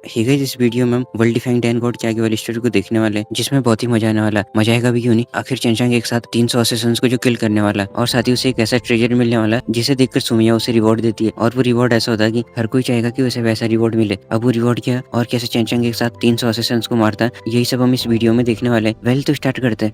Hey guys, इस video में हम वर्ल्ड डिफाइंग 10 गॉड के आगे वाली स्टोरी को देखने वाले हैं, जिसमें बहुत ही मजा आने वाला है। मजा आएगा भी क्यों नहीं, आखिर चेंचांग एक साथ 300 असेसिन्स को जो किल करने वाला है और साथ ही उसे एक ऐसा ट्रेजर मिलने वाला है जिसे देखकर सुमिया उसे रिवॉर्ड देती है। और वो रिवॉर्ड ऐसा होता है कि हर कोई चाहेगा कि उसे वैसा रिवॉर्ड मिले। अब वो रिवॉर्ड क्या है और कैसे चेंचांग एक साथ 300 असेसिन्स को मारता है, यही सब हम इस वीडियो में देखने वाले हैं। वेल, तो स्टार्ट करते हैं।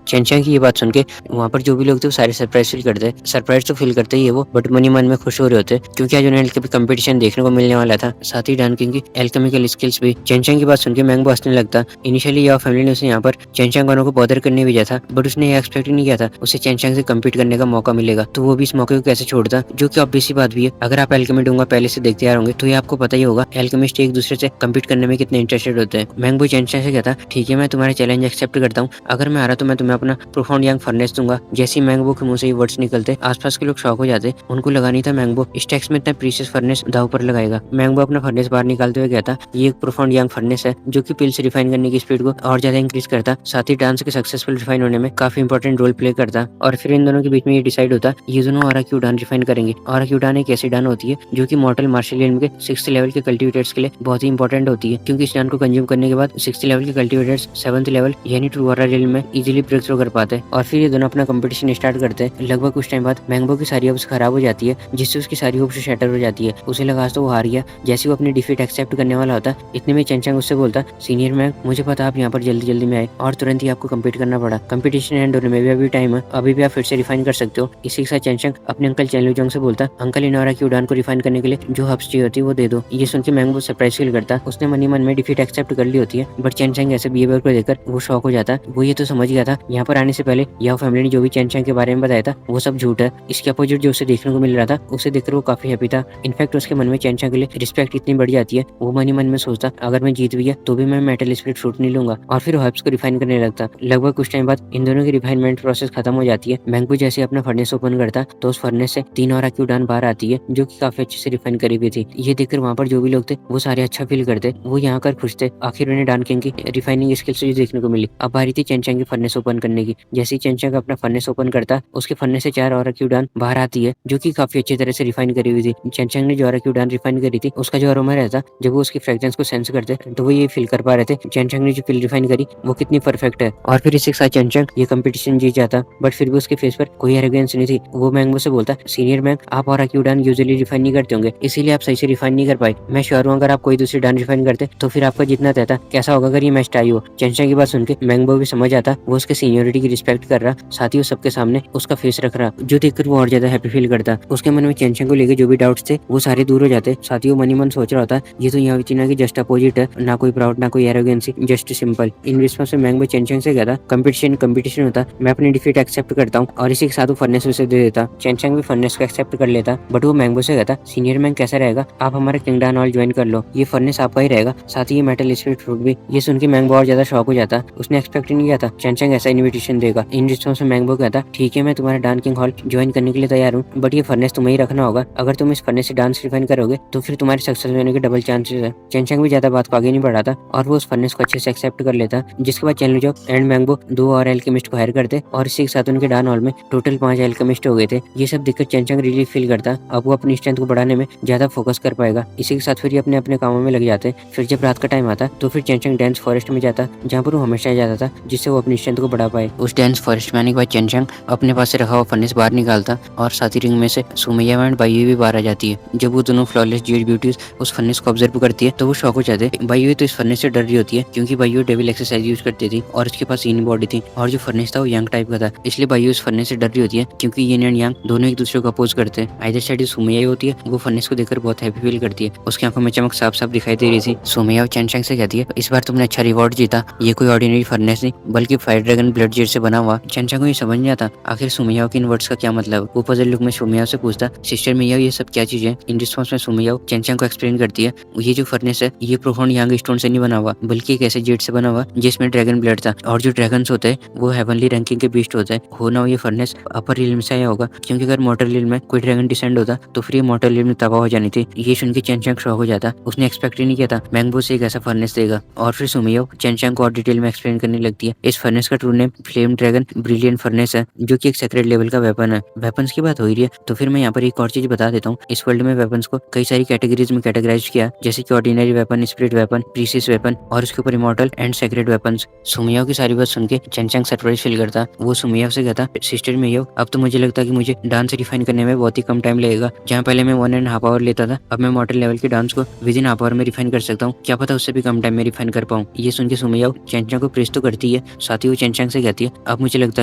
चेंचांग की ये बात सुन के वहाँ पर जो भी लोग थे वो सारे सरप्राइज फील करते हैं। सरप्राइज तो फील करते ही है वो, बट मनी मन में खुश हो रहे होते हैं क्योंकि आज उन्हें एल्केमी कंपटीशन देखने को मिलने वाला था। साथ ही डैन किंग की एल्केमिकल स्किल्स भी। चेंचांग की बात सुन के मैंगो हंसने लगता। इनिशियली याओ फैमिली ने उसे यहाँ पर चेंचांग को बॉदर करने भेजा था, बट उसने ये एक्सपेक्ट नहीं किया था उसे चेंचांग से कम्पीट करने का मौका मिलेगा, तो वो भी इस मौके को कैसे छोड़ता, जो कि ऑब्वियस सी बात भी है। अगर आप एल्केमी डूंगा पहले से देखते आ रहे होंगे तो ये आपको पता ही होगा एल्केमिस्ट एक दूसरे से कम्पीट करने में कितने इंटरेस्टेड होते हैं। मैंगो चेंचांग से कहता, ठीक है मैं तुम्हारा चैलेंज एक्सेप्ट करता हूँ, अगर मैं आ रहा तो मैं तुम्हें अपना प्रोफाउंड फर्नेस दूंगा। जैसे ही मैंगबो के मुंह से ये वर्ड्स निकलते, आसपास के लोग शॉक हो जाते। उनको लगा नहीं था मैंगबो इस टैक्स में इतना प्रीशियस फर्नेस दाव पर लगाएगा। मैंगबो अपना फर्नेस बाहर निकालते हुए कहता, ये एक प्रोफाउंड यंग फर्नेस है जो कि पिल से रिफाइन करने की स्पीड को और ज्यादा इंक्रीज करता, साथ ही डांस के सक्सेसफुल रिफाइन होने में काफी इंपॉर्टेंट रोल प्ले करता। और फिर इन दोनों के बीच में ये डिसाइड होता ये दोनों ऑरा की उड़ान रिफाइन करेंगे। ऑरा की उड़ान एक ऐसी डान होती है जो कि मॉर्टल मार्शल इल्म के 6th लेवल के कल्टिवेटर्स के लिए बहुत ही इंपॉर्टेंट होती है, क्योंकि इस डान को कंज्यूम करने के बाद 6th लेवल के कल्टिवेटर्स 7th लेवल यानी ट्रू ऑरा रिल्म में इजीली ब्रेक थ्रू कर पाते हैं। और फिर ये दोनों अपना कंपटीशन स्टार्ट करते हैं। लगभग कुछ टाइम बाद मैंगबो की सारी होप्स खराब हो जाती है, जिससे उसकी सारी होप्स शैटर हो जाती है। उसे लगा तो वो हार गया। जैसे वो अपनी डिफीट एक्सेप्ट करने वाला होता, इतने में चेंचांग उससे बोलता, सीनियर मैंग मुझे पता आप यहाँ पर जल्दी जल्दी में आए और तुरंत ही आपको कम्पीट करना पड़ा। कंपटीशन एंड होने में भी अभी टाइम है, अभी भी आप फिर से रिफाइन कर सकते हो। इसी के साथ चेंचांग अपने अंकल चैन लुजोंग से बोलता, अंकल इन ऑरा की उड़ान को रिफाइन करने के लिए जो हब्स चाहिए होती है वो दे दो। ये सुन के मैंगबो सरप्राइज फील करता। उसने मनी मन में डिफीट एक्सेप्ट कर ली होती है, बट चेंचांग ऐसे बिहेवियर को देखकर वो शॉक हो जाता। वो ये तो समझ गया था यहाँ पर आने से पहले याओ फैमिली ने जो भी चेंचांग के बारे में बताया था वो सब झूठ है। इसके अपोजिट जो उसे देखने को मिल रहा था उसे देखकर वो काफी हैप्पी था। इनफैक्ट उसके मन में चेंचांग के लिए रिस्पेक्ट इतनी बढ़ जाती है, वो मनी मन में सोचता अगर मैं जीत भी गया तो भी मैं मेटल स्पिरिट फ्रूट नहीं लूंगा। और फिर हर्ब्स को रिफाइन करने लगता। लगभग कुछ टाइम बाद इन दोनों की रिफाइनमेंट प्रोसेस खत्म हो जाती है। मैंगबो जैसे अपना फर्नेस ओपन करता तो उस फर्नेस से 3 ऑरा की उड़ान बाहर आती है जो कि काफी अच्छे से रिफाइन करी हुई थी। ये देखकर वहाँ पर जो भी लोग थे वो सारे अच्छा फील करते। वो यहाँ कर खुश थे, आखिर उन्हें डान किंग की रिफाइनिंग स्किल्स देखने को मिली। अब बारी थी चेंचांग की फर्नेस ओपन करने की। जैसे ही चेंचांग अपना फर्नेस ओपन करता, उसके फर्नेस से 4 ऑरा की उड़ान बाहर आती है जो कि काफी अच्छी तरह से रिफाइन करी हुई थी। चेंचांग ने जो ऑरा की उड़ान रिफाइन करी थी उसका जो अरोमा रहता, जब वो उसकी फ्रेग्रेंस को सेंस करते तो वो ये फील कर पा रहे थे चेंचांग ने जो पिल रिफाइन करी वो कितनी परफेक्ट है। और फिर इसी के साथ चेंचांग ये कंपटीशन जीत जाता, बट फिर भी उसके फेस पर कोई एरोगेंस नहीं थी। वो मैंगबो से बोलता, सीनियर मैंग आप ऑरा की उड़ान यूजुअली रिफाइन नहीं करते होंगे, इसीलिए आप सही से रिफाइन नहीं कर पाए। मैं श्योर हूँ अगर आप कोई दूसरी डान रिफाइन करते तो फिर आपका जितना तय था। कैसा होगा अगर ये मैच टाई हो। चेंचांग की बात सुन के मैंगबो भी समझ आता, वो उसके सीनियोरिटी की रिस्पेक्ट कर रहा, साथ ही वो सबके सामने उसका फेस रख रहा, जो देखकर वो और ज्यादा हैप्पी फील करता। उसके मन में चेंचांग को लेकर जो भी डाउट्स थे वो सारे दूर हो जाते। साथ ही वो मनी मन सोच रहा होता, ये तो यहाँ चीना की जस्ट अपोजिट है, ना कोई प्राउड ना कोई arrogancy, just simple. In response में मैंगबो चेंचांग से कहता, कंपटीशन होता, मैं अपनी डिफीट एक्सेप्ट करता हूँ और इसी के साथ वो फर्नेस उसे दे देता। चेंचांग भी फर्नेस को एक्सेप्ट कर लेता, बट वो मैंगबो से कहता, सीनियर मैंग कैसा रहेगा, आप हमारे किंगडम हॉल ज्वाइन कर लो, ये फर्नेस आपका ही रहेगा, साथ ही ये मेटल स्पिरिट फ्रूट भी। ये सुन के मैंगबो और ज्यादा शॉक हो जाता। उसने एक्सपेक्ट नहीं किया था चेंचांग ऐसा इन्विटेशन देगा। इन रिस्पॉन्स में मैंगबो कहता, ठीक है मैं तुम्हारा डान किंग हॉल ज्वाइन करने के लिए तैयार हूँ, बट ये फर्नेस तुम्हें ही रखना होगा। अगर तुम इस फर्नेस से डांस रिफाइन करोगे तो फिर तुम्हारे सक्सेस होने के डबल चांसेस है। चेंचांग भी ज्यादा बात को आगे नहीं बढ़ाता और वो उस फर्नेस को अच्छे से एक्सेप्ट कर लेता। जिसके बाद चैन लुजो एंड मैंगबो 2 और एल्केमिस्ट को हायर करते और इसी के साथ उनके डान हॉल में टोटल 5 एल्केमिस्ट हो गए थे। ये सब देखकर चेंचांग रिलीफ फील करता, अब वो अपनी स्ट्रेंथ को बढ़ाने में ज्यादा फोकस कर पाएगा। इसी के साथ फिर ये अपने अपने कामों में लग जाते। फिर जब रात का टाइम आता तो फिर चेंचांग डेंस फॉरेस्ट में जाता, जहाँ पर वो हमेशा जाता था, जिससे वो अपनी स्ट्रेंथ को बढ़ा पाए। उस डेंस फॉरेस्ट में आने के बाद चेंचांग अपने पास से रखा हुआ फर्नेस बाहर निकालता और साथ ही रिंग में से सुमैया एंड बाइयू भी बाहर आ जाती है। जब वो दोनों फ्लॉलेस जेड ब्यूटीज उस फर्नेस को ऑब्जर्व करती है तो वो शॉक हो जाते हैं। बाइयू तो इस फर्नेस से डर रही होती है क्योंकि बाइयू डेविल एक्सरसाइज यूज करती थी और इसके पास इन बॉडी थी और जो फर्नेस था वो यंग टाइप का था, इसलिए बाइयू इस फर्नेस से डर रही होती है क्योंकि यिन एंड यांग दोनों एक दूसरे को अपोज करते हैं। आइदर साइड जो सुमैया होती है वो फर्नेस को देखकर बहुत हैप्पी फील करती है। उसकी आंखों में चमक साफ साफ दिखाई दे रही थी। सुमैया चेंचांग से कहती है, इस बार तुमने अच्छा रिवॉर्ड जीता, ये कोई ऑर्डिनरी फर्नेस नहीं बल्कि फायर ड्रैगन ब्लड जेट से बना हुआ। चेंचांग को ये समझ नहीं आता आखिर सुमैया के इन वर्ड्स का क्या मतलब। वो पजल लुक में सुमैया से पूछता, सिस्टर मियाओ ये सब क्या चीज है। इन रिस्पॉन्स में सुमैया चेंचांग को एक्सप्लेन करती है, ये जो फर्नेस है ये प्रोफाउंड यांग स्टोन से नहीं बना हुआ बल्कि एक ऐसे जेट से बना हुआ जिसमें ड्रैगन ब्लड था और जो ड्रैगन्स होते हैं वो हेवनली रैंकिंग के बीस्ट होते हैं। हो ना हो ये फर्नेस अपर रिल्म से आया होगा, क्योंकि अगर मॉर्टल रिल्म में कोई ड्रैगन डिसेंड होता तो फिर ये मॉर्टल रिल्म में तबाह हो जानी थी। ये सुन के चेंचांग शॉक हो जाता, उसने एक्सपेक्ट ही नहीं किया था मैंगबो से एक ऐसा फर्नेस देगा। और फिर सुमैया चेंचांग को और डिटेल में एक्सप्लेन करने लगती है। इस फर्नेस का true name name flame dragon brilliant furnace है, जो कि एक सेक्रेट लेवल का वेपन है। वेपन्स की बात हो ही रही है तो फिर मैं यहाँ पर एक और चीज बता देता हूँ। इस वर्ल्ड में वेपन्स को कई सारी कैटेगरीज में कैटेगराइज किया, जैसे कि ordinary weapon, spirit weapon, precious weapon और उसके ऊपर इमॉर्टल एंड सेक्रेट वेपन्स। सुमियाओ की सारी बात सुन के चेंचंग सरप्राइज फील करता। वो सुमियाओ से कहता, सिस्टर मियाओ, अब तो मुझे लगता है कि मुझे डांस रिफाइन करने में बहुत ही कम टाइम लगेगा। जहाँ पहले मैं 1.5 आवर लेता था, अब मैं मॉडल लेवल के डांस को विद इन हाफ आवर में रिफाइन कर सकता हूँ। क्या पता उससे भी कम टाइम में रिफाइन कर पाऊँ। ये सुन के सुमियाओ चेंचंग को प्रेस तो करती है, साथ ही वो चेंचंग से कहती है, अब मुझे लगता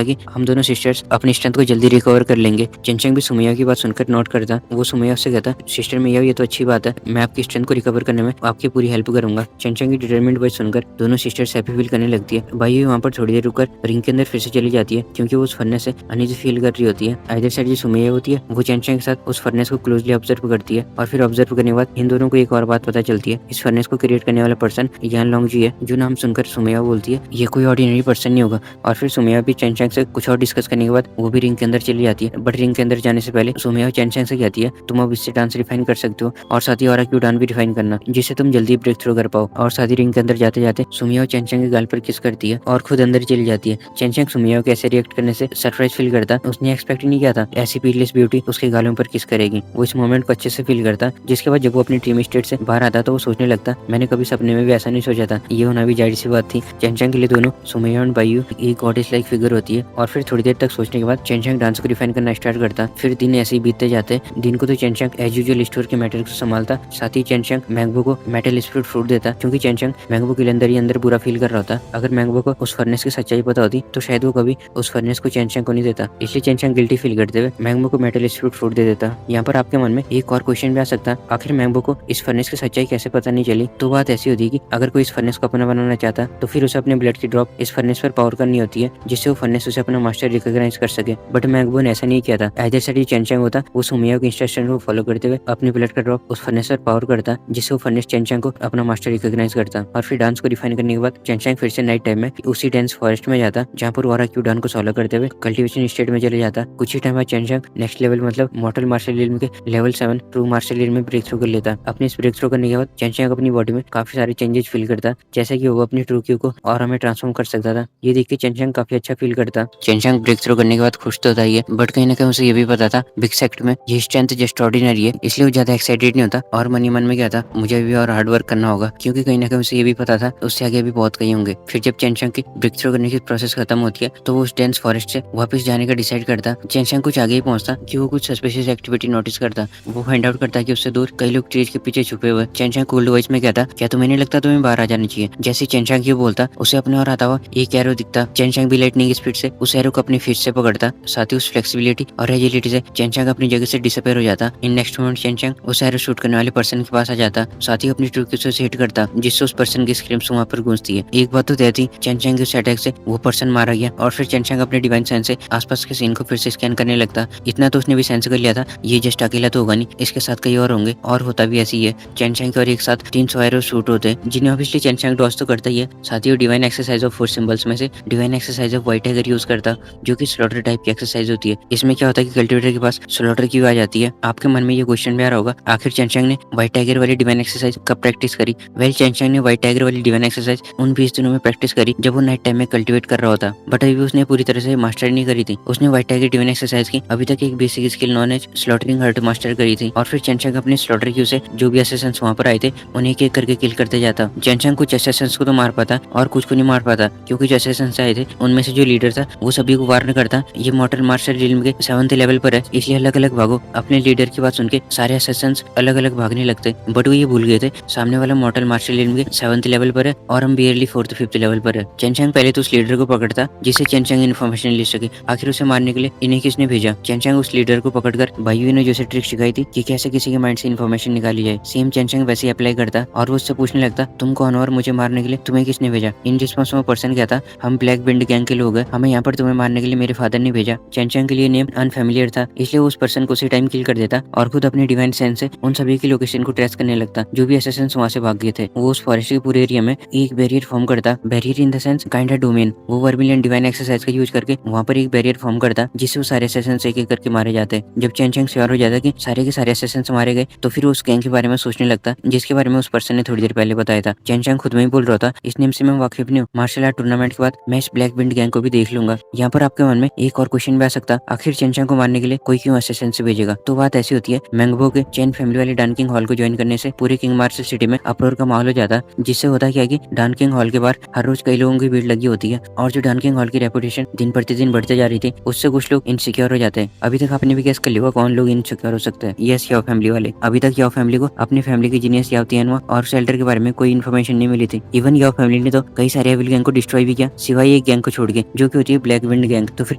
है कि हम दोनों सिस्टर्स अपनी स्ट्रेंथ को जल्दी रिकवर कर लेंगे। चेंचंग भी सुमियाओ की बात सुनकर नोट करता। वो सुमियाओ से कहता, सिस्टर मियाओ, ये तो अच्छी बात है, मैं आपकी स्ट्रेंथ को रिकवर करने में आपकी पूरी हेल्प करूंगा। चेंचंग की डिटरमिन्ड वॉइस सुनकर दोनों सिस्टर्स हैप्पी फील करने लगती है। भाई वहाँ पर थोड़ी देर रुककर रिंग के अंदर फिर से चली जाती है, क्योंकि वो उस फर्नेस से अनईजी फील कर रही होती है। इधर साइड जो सुमिया होती है वो चेंचंग के साथ उस फर्नेस को क्लोजली ऑब्जर्व करती है, और फिर ऑब्जर्व करने के बाद इन दोनों को एक और बात पता चलती है। इस फर्नेस को क्रिएट करने वाला पर्सन यान लोंगजी है, जो नाम सुनकर सुमिया बोलती है, ये कोई ऑर्डिनरी पर्सन नहीं होगा। और फिर सुमिया भी चेंचंग से कुछ और डिस्कस करने के बाद वो भी रिंग के अंदर चली जाती है। बट रिंग के अंदर जाने से पहले सुमिया चेंचंग से कहती है, तुम अब इससे डांस रिफाइन कर सकते हो, और साथ ही और डांस भी रिफाइन करना, जिससे तुम जल्दी ब्रेक थ्रू कर पाओ। और साथ ही रिंग के अंदर जाते जाते सुमिया चेंचंग के गाल पर किस करती है और खुद अंदर चली जाती है। चेंचंग सुमिया के ऐसे रिएक्ट करने से सरप्राइज फील करता। उसने एक्सपेक्ट नहीं किया था ऐसी पीसलेस ब्यूटी उसके गालों पर किस करेगी। वो इस मोमेंट को अच्छे से फील करता। जिसके बाद जब वो अपनी ड्रीम स्टेट से बाहर आता तो वो सोचने लगता, मैंने कभी सपने में भी ऐसा नहीं सोचा था। ये होना भी जाहिर सी बात थी। चेंचंग के लिए दोनों सुमिया और बायू एक गॉडेस लाइक फिगर होती है। और फिर थोड़ी देर तक सोचने के बाद चेंचंग डांस को रिफाइन करना स्टार्ट करता। फिर दिन ऐसे ही बीतते जाते। दिन को तो चेंचंग एज यूजुअल स्टोर के मैटर को संभालता, साथ ही चेंचंग मैंगबो को मेटल स्पिरिट फ्रूट देता, क्योंकि चेंचंग मैंगबो के अंदर ही अंदर बुरा फील कर रहा होता। अगर मैंगबो को उस फर्नेस की सच्चाई पता होती तो शायद वो कभी उस फर्नेस को चेंचंग को नहीं देता। इसलिए चेंचंग गिल्टी फील करते हुए मैंगबो को मेटल स्पिरिट फ्रूट दे देता। यहाँ पर आपके मन में एक और क्वेश्चन भी आ सकता, आखिर मैंगबो को इस फर्नेस की सच्चाई कैसे पता नहीं चली। तो बात ऐसी होती कि अगर कोई इस फर्नेस को अपना बनाना चाहता तो फिर उसे अपने ब्लड की ड्रॉप इस फर्नेस पर पावर करनी होती है, जिससे वो फर्नेस उसे अपना मास्टर रिकॉग्नाइज कर सके। बट मैंगबो ने ऐसा नहीं किया था। एज साइड चेंचंग होता, वो सुमिया के इंस्ट्रक्शन को फॉलो करते हुए अपने ब्लड का ड्रॉप उस फर्नेस पर पावर करता, जिससे वो फर्नेस चेंचंग को अपना मास्टर रिकॉग्नाइज करता। और फिर डांस को रिफाइन करने के बाद चेंचंग फिर से नाइट टाइम में उसी डेंस फॉरेस्ट में जाता, जहाँ पर वारा क्यू डांस को सॉल्व करते हुए कल्टीवेशन स्टेट में चले जाता। कुछ ही टाइम बाद चेंचंग नेक्स्ट लेवल मतलब मॉर्टल मार्शल इल्म के लेवल 7 ट्रू मार्शल इल्म में ब्रेक थ्रू कर लेता। अपने इस ब्रेक थ्रू करने के बाद चेंचंग अपनी बॉडी में काफी सारे चेंजेस फील करता, जैसे कि वो अपनी ट्रू क्यू को ऑरा में ट्रांसफॉर्म कर सकता था। ये देख के चेंचंग काफी अच्छा फील करता। चेंचंग ब्रेक थ्रू करने के बाद खुश तो था ही है, बट कहीं ना कहीं उसे ये भी पता था बिग सेक्ट में ये स्ट्रेंथ जस्ट ऑर्डिनरी है, इसलिए वो ज्यादा एक्साइटेड नहीं होता। और मन ही मन में क्या था, मुझे भी और हार्ड वर्क करना होगा, क्योंकि कहीं ना कहीं उसे ये भी पता था उससे आगे भी बहुत कई होंगे। फिर जब चेंचंग की ब्रेक थ्रू करने की प्रोसेस खत्म होती है तो वो उस डेंस फॉरेस्ट से वापस जाने का डिसाइड करता। चेंचंग कुछ आगे ही पहुंचता कि वो कुछ सस्पिशियस एक्टिविटी नोटिस करता। वो फाइंड आउट करता कि उससे दूर कई लोग ट्रीज के पीछे छुपे हुए। चेंचंग कूल्ड वॉइस में कहता, क्या तुम्हें नहीं लगता तुम्हें बाहर आ जाना चाहिए। जैसे चेंचंग क्यों बोलता, उसे अपने और आता हुआ एक एरो दिखता। चेंचंग भी लाइटनिंग स्पीड से उस एरो को अपनी फिस्ट से पकड़ता, साथ ही उस फ्लेक्सिबिलिटी और एजिलिटी से चेंचंग अपनी जगह से डिसअपीयर हो जाता। इन नेक्स्ट मोमेंट चेंचंग उस एरो शूट करने वाले पर्सन के पास आ जाता, साथ ही अपनी ट्रिक से हिट करता, जिससे उस पर्सन की स्क्रीम्स वहां पर गूंजती है। एक बात तो तय थी, चेंचंग के उस अटैक से वो पर्सन मारा गया। और फिर चेंचंग अपने डिवाइन सेंस से आसपास के सीन को फिर से स्कैन करने लगता। इतना तो उसने भी सेंस कर लिया था, ये जस्ट अकेला तो होगा नहीं, इसके साथ कई और होंगे, और होता भी ऐसी है। चेंचंग के और एक साथ 300 एरो शूट होते हैं, जिन्हें ऑब्वियसली चेंचंग डॉज तो करता ही है। साथ ही वो डिवाइन एक्सरसाइज ऑफ 4 सिंबल्स में से divine exercise of white tiger use करता, जो कि स्लॉटर टाइप की एक्सरसाइज होती है। इसमें क्या होता है कि कल्टिवेटर के पास स्लॉटर क्यों आ जाती है। आपके मन में ये क्वेश्चन भी आ रहा होगा, आखिर चेंचंग ने व्हाइट टाइगर वाली डिवाइन एक्सरसाइज कब प्रैक्टिस करी। वेल, चेंचंग ने व्हाइट टाइगर वाली डिवाइन एक्सरसाइज उन 20 दिनों में प्रैक्टिस करी जब वो नाइट टाइम में कल्टिवेट कर रहा होता, बट अभी उसने पूरी तरह से मास्टर नहीं करी थी। उसने व्हाइट टाइगर डिवाइन एक्सरसाइज की अभी तक एक basic skill non edge slaughtering heart master करी थी। और फिर चेंचंग अपने स्लॉटर क्यू से जो भी असेसंस वहां पर आए थे उन्हें एक एक करके किल करते जाता। चेंचंग कुछ असेसंस को तो मार पाता और कुछ को नहीं मार पाता, क्योंकि जो असेसंस आए थे उनमें से जो लीडर था वो सभी को वार्न करता, ये मॉर्टल मार्शल रिल्म के 7th लेवल पर है, इसलिए अलग अलग भागो। अपने लीडर की बात सुन के सारे असेसंस अलग अलग भागने लगते, बट वो ये भूल गए थे सामने वाला मॉर्टल मार्शल रिल्म के 7th लेवल पर है और हम बियरली 4th 5th लेवल पर है। चेंचंग पहले तो उस लीडर को पकड़ता, जिससे चेंचंग इन्फॉर्मेशन ले सके आखिर उसे मारने के लिए इन्हें किसने भेजा। चेंचंग उस लीडर को पकड़कर भाइयों ने जैसे ट्रिक सिखाई थी कि कैसे किसी के माइंड से इन्फॉर्मेशन निकाली जाए, सेम चेंचंग वैसे अप्लाई करता और वो उससे पूछने लगता, तुम कौन हो और मुझे मारने के लिए तुम्हें किसने भेजा। इन रिस्पॉन्स में पर्सन कहता, हम ब्लैक बिंड गैंग के लोग हैं, हमें यहाँ पर तुम्हें मारने के लिए मेरे फादर ने भेजा। चेंचंग के लिए नेम अनफेमिलियर था, इसलिए वो उस पर्सन को उसी टाइम किल कर देता और खुद अपनी डिवाइन सेंस से उन सभी की लोकेशन को ट्रेस करने लगता जो भी असेसंस वहां से भाग गए थे। वो उस फॉरेस्ट के पूरे एरिया में एक बैरियर फॉर्म करता, barrier in the sense kind of domain. वो वर्मिलियन डिवाइन एक्सरसाइज का यूज करके वहां पर एक बैरियर फॉर्म करता, जिससे वो सारे असेसंस एक एक करके मारे जाते। जब चेंचंग श्योर हो जाता कि सारे के सारे असेसंस मारे गए तो फिर उस गैंग के बारे में सोचने लगता, जिसके बारे में उस पर्सन ने थोड़ी देर पहले बताया था। चेंचंग खुद में ही बोल रहा था, इस नेम से मैं वाकिफ नहीं हूँ, मार्शल आर्ट टूर्नामेंट के बाद मैं इस ब्लैक विंड गैंग को भी देख लूंगा। यहाँ पर आपके मन में एक और क्वेश्चन भी आ सकता, आखिर चेंचांग को मारने के लिए कोई क्यों असैसिन से भेजेगा? तो बात ऐसी होती है, मैंगबो के चैन फैमिली वाले डान किंग हॉल को ज्वाइन करने से पूरे किंग मार्शल सिटी में अप्रोर का माहौल हो जाता, जिससे होता क्या है कि डान किंग हॉल के बाहर हर रोज कई लोगों की भीड़ लगी होती है और जो डान किंग हॉल की रेपुटेशन दिन प्रतिदिन बढ़ते जा रही थी, उससे कुछ लोग इनसिक्योर हो जाते हैं। अभी तक आपने भी गेस कर लिया कौन लोग इनसिक्योर हो सकते हैं? यस, याओ फैमिली वाले। अभी तक याओ फैमिली को अपनी फैमिली की जीनियस याओ तियानवा और शेल्टर के बारे में कोई इन्फॉर्मेशन नहीं मिली थी। इवन याओ फैमिली ने तो कई सारे एविल गैंग को डिस्ट्रॉय भी किया, सिवाय एक गैंग को छोड़ के, जो कि होती है ब्लैक विंड गैंग। तो फिर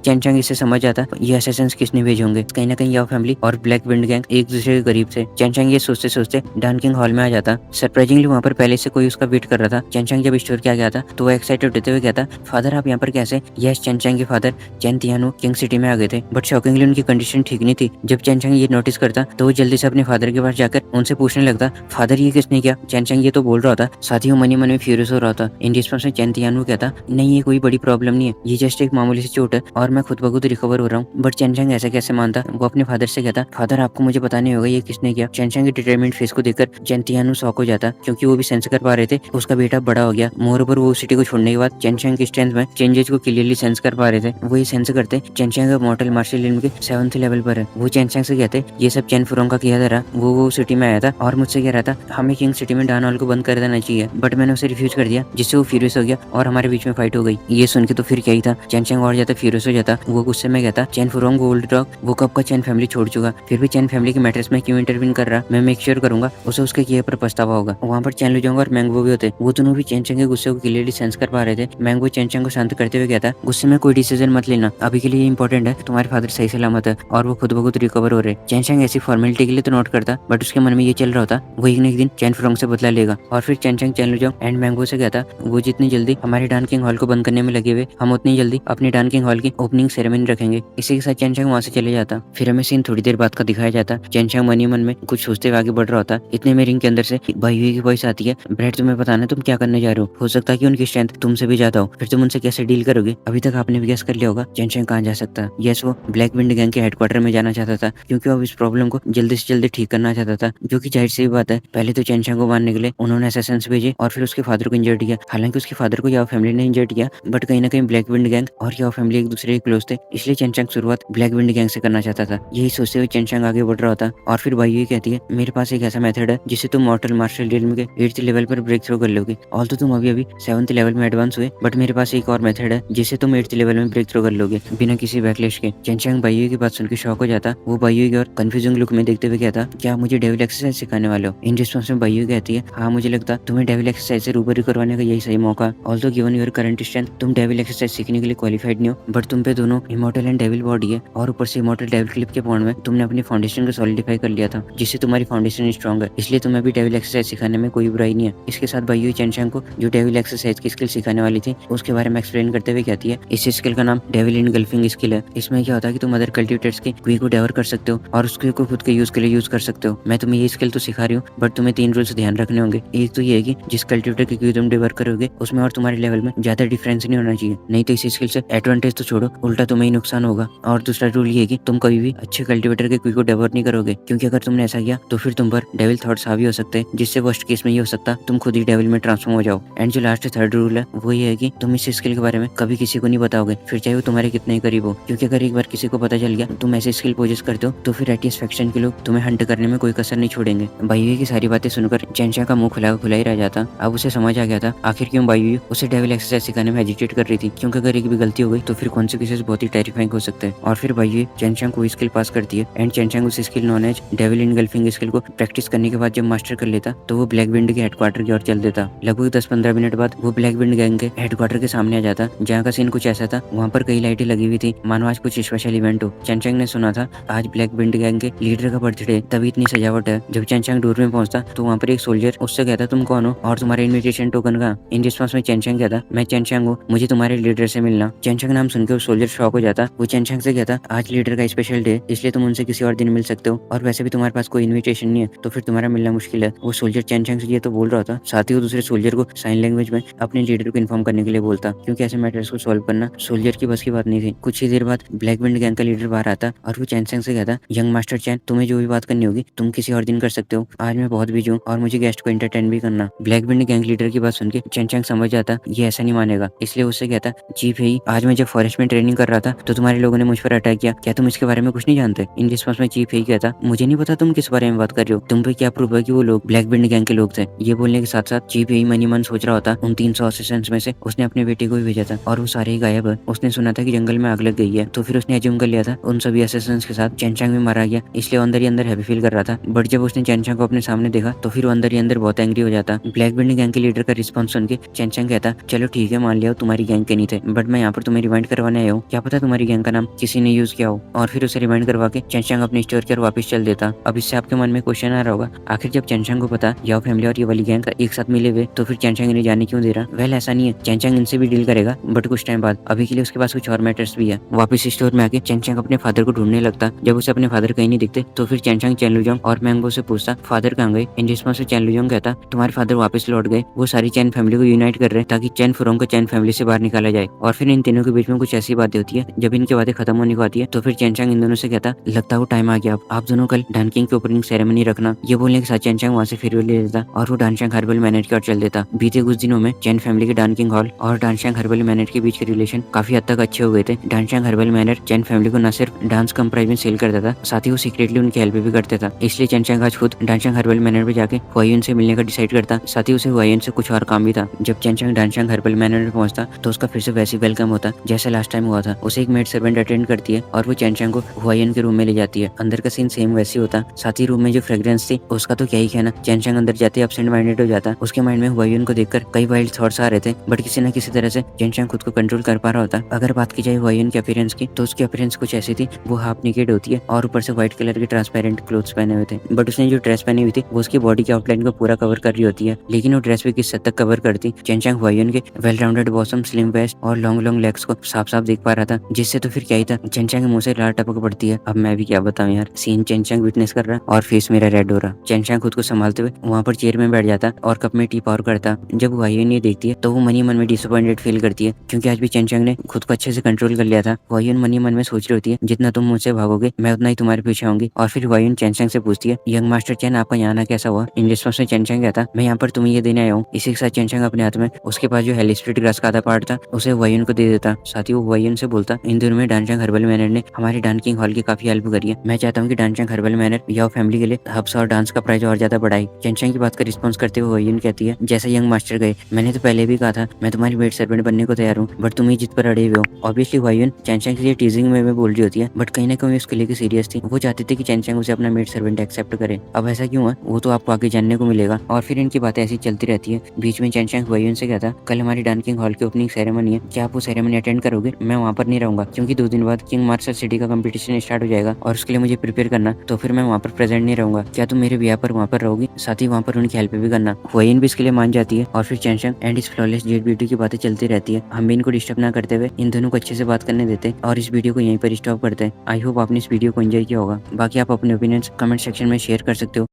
चैंचांग इससे समझ आता ये असैसिन्स किसने भेजे होंगे। कहीं ना कहीं याओ फैमिली और ब्लैक विंड गैंग एक दूसरे के करीब थे। चैंचांग ये सोचते सोचते डान किंग हॉल में आ जाता। सरप्राइजिंगली वहाँ पर पहले से कोई उसका वेट कर रहा था। चैंचांग जब स्टोर के आ गया था तो वो एक्साइटेड होते हुए कहता, फादर आप यहाँ पर कैसे? यस, चैंचांग के फादर चैन तियानु किंग सिटी में आ गए थे, बट शॉकिंगली उनकी कंडीशन ठीक नहीं थी। जब चैंचांग ये नोटिस करता तो वो जल्दी से अपने फादर के पास जाकर उनसे पूछने लगता, फादर ये किसने किया? चैंचांग ये तो बोल रहा था, साथ ही वो मन ही मन में फ्यूरियस हो रहा था। इन रिस्पॉन्स में चैन तियानु कहता, नहीं ये कोई बड़ी प्रॉब्लम नहीं है, ये जस्ट एक मामूली सी चोट है और मैं खुद ब खुद रिकवर हो रहा हूँ। बट चैंचांग ऐसा कैसे मानता? वो अपने फादर से कहता, फादर आपको मुझे बताने होगा ये किसने किया। चैंचांग के डिटरमिनेड फेस को देखकर चैन तियानु शॉक हो जाता, क्योंकि वो भी सेंस कर पा रहे थे उसका बेटा बड़ा हो गया। मोरोवर वो सिटी को छोड़ने के बाद चैंचांग की स्ट्रेंथ में चेंजेस को क्लियरली सेंस कर पा रहे थे। वो ये सेंस करते चैंचांग का मॉर्टल मार्शल इल्म के 7th लेवल पर है। वो चैंचांग से कहते, ये सब चैन फुरोंग का किया था। वो सिटी में आया था और मुझसे कह रहा था हमें किंग सिटी में डान हॉल को बंद कर देना चाहिए, बट मैंने उसे रिफ्यूज कर दिया, जिससे वो फ्यूरियस हो गया और हमारे बीच में फाइट हो गई। ये सुन के तो फिर क्या ही था, चैंचांग और ज्यादा फ्यूरियस हो जाता। वो गुस्से में कहता, चैन फुरोंग ओल्ड डॉग वो कब का चैन फैमिली छोड़ चुका, फिर भी चैन फैमिली के मैटर्स में क्यों इंटरवीन कर रहा? मैं मेक श्योर करूंगा उसे उसके किए पर पछतावा होगा। वहाँ पर चैन लुजोंग और मैंगबो भी होते, वो दोनों भी चैंचांग के गुस्से को क्लियरली सेंस कर पा रहे थे। मैंगबो चैंचांग को शांत करते हुए कहता, गुस्से में कोई डिसीजन मत लेना, अभी के लिए इंपॉर्टेंट है तुम्हारे फादर सही सलामत है और वो खुद ब खुद रिकवर हो रहे। चैंचांग ऐसी फॉर्मेलिटी के लिए तो नोट करता, बट उसके मन में ये चल रहा होता वो एक न एक दिन चैन फुरोंग से बदला लेगा। और फिर चैंचांग चैन लुजोंग एंड मैंगबो से कहता, वो जितनी जल्दी हमारे डान किंग हॉल को बंद करने में लगे हुए, हम उतनी जल्दी अपनी डान किंग हॉल की ओपनिंग सेरेमनी रखेंगे। इसी के साथ चैंचांग वहाँ से चले जाता। फिर हमें सीन थोड़ी देर बाद का दिखाया जाता। चैंचांग मन ही मन में कुछ सोचते हुए आगे बढ़ रहा होता। इतने में रिंग के अंदर से बायुई की वॉइस आती है, ब्रेड तुम्हें बताना तुम क्या करने जा रहे हो सकता है कि उनकी स्ट्रेंथ तुमसे भी ज्यादा हो, फिर तुम उनसे कैसे डील करोगे? अभी तक आपने भी गेस कर लिया होगा चैंचांग कहाँ जा सकता है। यस, वो ब्लैक विंड गैंग के हेडक्वार्टर में जाना चाहता था, क्योंकि वो इस प्रॉब्लम को जल्दी से जल्दी ठीक करना चाहता था। जो कि जाहिर सी बात है, पहले तो चैंचांग को मारने के लिए उन्होंने असैसिन्स भेजे और फिर उसके फादर को इंजर्ड किया। हालांकि उसके फादर को याओ फैमिली ने इंजर्ड किया, बट कहीं ना कहीं ब्लैक विंड गैंग और याओ फैमिली एक दूसरे के क्लोज थे, इसलिए चैंचांग शुरुआत ब्लैक विंड गैंग से करना चाहता था। यही सोचते हुए चैंचांग आगे बढ़ रहा था और फिर बायुई कहती है, मेरे पास एक ऐसा मेथड है जिससे तुम मॉर्टल मार्शल रिल्म के 8th लेवल पर ब्रेक थ्रू कर लोगे। ऑल तो तुम अभी अभी 7th लेवल में एडवांस हुए, बट मेरे पास एक और मेथड है जिससे तुम 8th लेवल में ब्रेक थ्रू कर लोगे बिना किसी बैकलैश के। चैंचांग बायुई की बात सुन के शॉक हो जाता। वो बायुई की और कंफ्यूजिंग लुक में देखते हुए कहता, क्या आप मुझे डेविल एक्सरसाइज सिखाने वाले हो? इन रिस्पॉन्स में बायुई कहती है, हाँ मुझे लगता तुम्हें डेविल एक्सरसाइज से रूबरू करवाने का यही सही मौका। Also given your current strength तुम डेविल एक्सरसाइज सीखने के लिए क्वालिफाइड नहीं हो, बट तुम पे दोनों इमॉर्टल एंड डेविल बॉडी है और ऊपर से इमॉर्टल डेविल क्लिप के पॉइंट में तुमने अपनी फाउंडेशन को सॉलिडिफाई कर लिया था, जिससे तुम्हारी फाउंडेशन स्ट्रॉन्ग है, इसलिए तुम्हें भी डेविल एक्सरसाइज सिखाने में कोई बुराई नहीं है। इसके साथ बायुई चैंचांग को जो डेविल एक्सरसाइज की स्किल सिखाने वाली थी उसके बारे में एक्सप्लेन करते हुए कहती है, इस स्किल का नाम डेविल इनगल्फिंग स्किल है। इसमें क्या होता है कि तुम अदर कल्टिवेटर्स की क्वी को डेवर कर सकते हो और उसके को खुद के यूज के लिए यूज कर सकते हो। मैं तुम्हें ये स्किल तो सिखा रही हूँ, बट तुम्हें 3 रूल्स ध्यान रखने होंगे। एक तो ये है कि जिस कल्टिवेटर की क्वी तुम डेवर करोगे उसमें और तुम्हारे लेवल में ज्यादा डिफरेंस नहीं होना चाहिए, नहीं तो इस स्किल से एडवांटेज तो छोड़ो उल्टा तुम्हें ही नुकसान होगा। और दूसरा रूल ये है कि तुम कभी भी अच्छे कल्टिवेटर के क्वी को डेवर नहीं करोगे, क्योंकि अगर तुमने ऐसा किया तो फिर तुम पर डेविल थॉट्स हावी हो सकते हैं, जिससे वर्स्ट केस में ये हो सकता तुम खुद ही डेविल में ट्रांसफॉर्म हो जाओ। एंड जो लास्ट 3rd रूल है वो ये है कि तुम इस स्किल के बारे में कभी किसी को नहीं बताओगे, फिर चाहे वो तुम्हारे कितने ही करीब हो, क्योंकि अगर एक बार किसी को पता चल गया तुम ऐसे स्किल पोजेस करते हो तो फिर एटीएस फैक्शन के लोग तुम्हें हंट करने में कोई कसर नहीं छोड़ेंगे। बायुई की सारी बातें सुनकर चैंचांग का मुंह खुला ही रह जाता। अब उसे समझ आ गया था आखिर क्यों बायुई उसे डेविल एक्सरसाइज सिखाने में हेजिटेट कर रही थी, क्योंकि अगर एक भी गलती हो गई तो फिर कॉन्सिक्वेंसेस बहुत ही टेरिफाइंग हो सकते हैं। और फिर बायुई चैंचांग को स्किल पास करती है एंड चैंचांग उस skill non edge devil engulfing skill को प्रैक्टिस करने के बाद जब मास्टर कर लेता तो वो ब्लैक विंड के हेडक्वार्टर की ओर चल देता। लगभग 10-15 मिनट बाद वो ब्लैक विंड गैंग के हेडक्वार्टर के सामने आ जाता, जहाँ का सीन कुछ ऐसा था, वहाँ पर कई लाइटें लगी हुई थी, मानो आज कुछ स्पेशल इवेंट हो। चैंचांग ने सुना था आज ब्लैक विंड गैंग के लीडर का बर्थडे, तभी इतनी सजावट है। जब चैंचांग दूर में पहुंचता तो वहाँ पर एक सोल्जर उससे कहता, तुम कौन हो और तुम्हारा इन्विटेशन टोकन कहाँ? इन रिस्पॉन्स में चैंचांग कहता, मैं चैंचांग हूँ, मुझे तुम्हारे लीडर से मिलना। चैंचांग नाम सुनकर वो सोल्जर शॉक हो जाता। वो चैंचांग से कहता, आज लीडर का स्पेशल डे, इसलिए तुम उनसे किसी और दिन मिल सकते हो, और वैसे भी तुम्हारे पास कोई इन्विटेशन नहीं है तो फिर तुम्हारा मिलना मुश्किल है। वो सोल्जर चैंचांग से ये तो बोल रहा था, साथ ही वो दूसरे सोल्जर को साइन लैंग्वेज में अपने लीडर को इन्फॉर्म करने के लिए बोलता, क्योंकि ऐसे मैटर्स को सॉल्व करना सोल्जर की बस की बात नहीं थी। कुछ ही देर बाद ब्लैक विंड गैंग का लीडर बाहर आता और वो चैंचांग से कहता, यंग मास्टर चैन, तुम्हें जो भी बात करनी होगी तुम किसी और दिन कर सकते हो, आज मैं बहुत बिजी हूँ और मुझे गेस्ट को एंटरटेन भी करना। ब्लैक विंड गैंग लीडर की बात सुन के चैंचांग समझ जाता ये ऐसा नहीं मानेगा, इसलिए जब उससे कहता जी भाई आज मैं जब फॉरेस्ट में ट्रेनिंग कर रहा था तो तुम्हारे लोगों ने मुझ पर अटैक किया, क्या तुम इसके बारे में कुछ नहीं जानते? इन रिस्पॉन्स में चीफ यही कहता मुझे नहीं पता तुम किस बारे में बात कर रहे हो, तुम पे क्या प्रूफ है कि वो लोग ब्लैक बिल्ड गैंग के लोग थे। ये बोलने के साथ साथ चीफ यही मनी मन सोच रहा होता उन 300 असिस्टेंट्स में से उसने अपने बेटे को ही भेजा था और वो सारे ही गायब है। उसने सुना था कि जंगल में आग लग गई है तो फिर उसने एज्यूम कर लिया था उन सभी असिस्टेंट्स के साथ चैनचांग भी मारा गया, इसलिए अंदर ही अंदर हैप्पी फील कर रहा था। बट जब उसने चैनचांग को अपने सामने देखा तो फिर वो अंदर ही अंदर बहुत एंग्री हो जाता। ब्लैक बिल्ड गैंग के लीडर का रिस्पॉन्स सुन के चैनचांग कहता चलो ठीक है मान लिया तुम्हारी गैंग के नहीं थे, बट मैं यहाँ पर तुम्हें रिमाइंड करवाने आया हूँ, क्या पता तुम्हारी गैंग का नाम किसी ने यूज किया हो। और फिर उसे रिमाइंड करवा के चैनचांग अपनी स्टोर की ओर वापस चल देता। अब इससे आपके मन में क्वेश्चन आ रहा होगा आखिर जब चैनचांग को पता याओ फैमिली और ये वाली गैंग एक साथ मिले हुए तो फिर चैनचांग इन्हें जाने क्यों दे रहा? वेल ऐसा नहीं है, चैनचांग इनसे भी डील करेगा बट कुछ टाइम बाद, अभी के लिए उसके पास कुछ और मैटर्स भी है। वापस स्टोर में आके चैनचांग अपने फादर को ढूंढने लगता। जब उसे अपने फादर कहीं नहीं दिखते तो फिर चैनचांग चैनलुजोंग और मैंगो से पूछता फादर कहाँ गए। इन रिस्पॉन्स से चैनलुजोंग कहता तुम्हारे फादर वापस लौट गए, वो सारी चैन फैमिली को यूनाइट कर रहे हैं ताकि चैन फुरोंग को चैन फैमिली से बाहर निकाला जाए। और फिर इन तीनों के बीच में कुछ ऐसी बातें होती है, जब इनकी बातें खत्म होने को आती है तो फिर चैनचांग इन दोनों से कहता लगता है वो टाइम आ गया, आप दोनों कल डानकिंग की ओपनिंग सेरेमनी रखना। ये बोलने के साथ चैनचांग वहाँ से फेयरवेल ले लेता और वो डानशांग हर्बल मैनर की ओर चल देता। बीते कुछ दिनों में चैन फैमिली के डानकिंग हॉल और डानशांग हर्बल मैनर के बीच के रिलेशन काफी हद तक अच्छे हो गए थे। डानशांग हर्बल मैनर चैन फैमिली को न सिर्फ डांस कम प्राइस में सेल करता था, साथ ही वो सीक्रेटली उनकी हेल्प भी करता था। इसलिए चैनचांग आज खुद डानशांग हर्बल मैनर पे जाके हुआयुन से मिलने का डिसाइड करता। साथ ही उसे हुआयुन से कुछ और काम भी था। जब चैनचांग डानशांग हर्बल मैनर में पहुंचता तो उसका फिर से वैसी वेलकम होता जैसे लास्ट टाइम हुआ था। उसे एक मेड सर्वेंट अटेंड करती है और वो चैनचांग को हुआयुन के रूम में ले जाती है। अंदर का सीन सेम वैसी होता, साथ ही रूम में जो फ्रेग्रेंस थी उसका तो क्या ही कहना। चैनचांग अंदर जाते एब्सेंट माइंडेड हो जाता। उसके माइंड में हुआयुन को देखकर कई वाइल्ड थॉट्स आ रहे थे बट किसी न किसी तरह से चैनचांग खुद को कंट्रोल कर पा रहा होता। अगर बात की जाए हुआयुन के अपीयरेंस की तो उसकी अपीयरेंस कुछ ऐसी थी, वो हाफ नेकेड होती है और ऊपर से व्हाइट कलर के ट्रांसपेरेंट क्लोथ्स पहने हुए थे। बट उसने जो ड्रेस पहनी हुई थी वो उसकी बॉडी के आउटलाइन को पूरा कवर कर रही होती है, लेकिन वो ड्रेस भी किस हद तक कवर करती चैनचांग हुआयुन के well rounded bottom, slim waist और लॉन्ग लॉन्ग लेग्स को साफ साफ देख पा रहा था। जिससे तो फिर क्या ही था, चैनचांग के मुंह से लार टपक पड़ती है। अब मैं भी क्या बताऊं यार, सीन चैनचांग विटनेस कर रहा और फेस मेरा रेड हो रहा। चैनचांग खुद को संभालते हुए वहाँ पर चेयर में बैठ जाता और कप में टी पावर करता। जब हुआयुन ये देखती है तो वो मनी मन में डिसअपॉइंटेड फील करती है क्योंकि आज भी चैनचांग ने खुद को अच्छे से कंट्रोल कर लिया था। हुआयुन मनी मन में सोच रही होती है जितना तुम मुझसे भागोगे मैं उतना ही तुम्हारे पीछे आऊंगी। और फिर हुआयुन चैनचांग से पूछती है यंग मास्टर चैन आपका यहाँ आना कैसा हुआ? इन रिस्पॉन्स में चैनचांग कहता मैं यहाँ पर तुम्हें ये देने आया हूँ। इसी के साथ चैनचांग अपने हाथ में उसके पास जो हेली स्प्लिट ग्रास का आधा पार्ट था उसे हुआयुन को दे देता। साथ ही वो हुआयुन से बोलता इन दिनों में डानचांग हर्बल मैनर ने हमारे डांसिंग हॉल की काफी हेल्प करी है, मैं चाहता हूँ कि डानचांग हर्बल मैनर याओ फैमिली के लिए हब्स और डांस का प्राइस और ज्यादा बढ़ाए। चैनचांग की बात का रिस्पॉन्स करते हुए हुआयुन कहती है जैसे यंग मास्टर गए मैंने तो पहले भी कहा था मैं तुम्हारी मेड सर्वेंट बनने को तैयार हूँ, बट तुम ही जिद पर अड़े हुए हो। ऑब्वियसली हुआयुन चैनचांग से टीजिंग में बोल रही होती है बट कहीं ना कहीं उसके लिए सीरियस थी। वो चाहते थे कि चैनचांग उसे अपना मेड सर्वेंट एक्सेप्ट करे। अब ऐसा क्यों है वो तो आपको आगे जानने को मिलेगा। और फिर इनकी बातें ऐसी चलती रहती है। बीच में चैनचांग हुआयुन से कहता कल हमारी डांसिंग हॉल की ओपनिंग सेरेमनी है, क्या आप वो सेरेमनी अटेंड करोगे? मैं वहाँ पर नहीं रहूंगा क्योंकि 2 दिन बाद किंग मार्शल सिटी का कंपटीशन स्टार्ट हो जाएगा और उसके लिए मुझे प्रिपेयर करना, तो फिर मैं वहाँ पर प्रेजेंट नहीं रहूंगा। क्या तुम मेरे ब्याह पर वहाँ पर रहोगी? साथ ही वहाँ पर उनकी हेल्प भी करना। हुआयुन भी इसके लिए मान जाती है और फिर चैनचांग एंड इस फ्लॉलेस जेड ब्यूटी की बातें चलती रहती है। हम भी इनको डिस्टर्ब ना करते हुए इन दोनों को अच्छे से बात करने देते और इस वीडियो को यहीं पर स्टॉप करते हैं। आई होप आपने इस वीडियो को एंजॉय किया होगा। बाकी आप अपने ओपिनियंस कमेंट सेक्शन में शेयर कर सकते हो।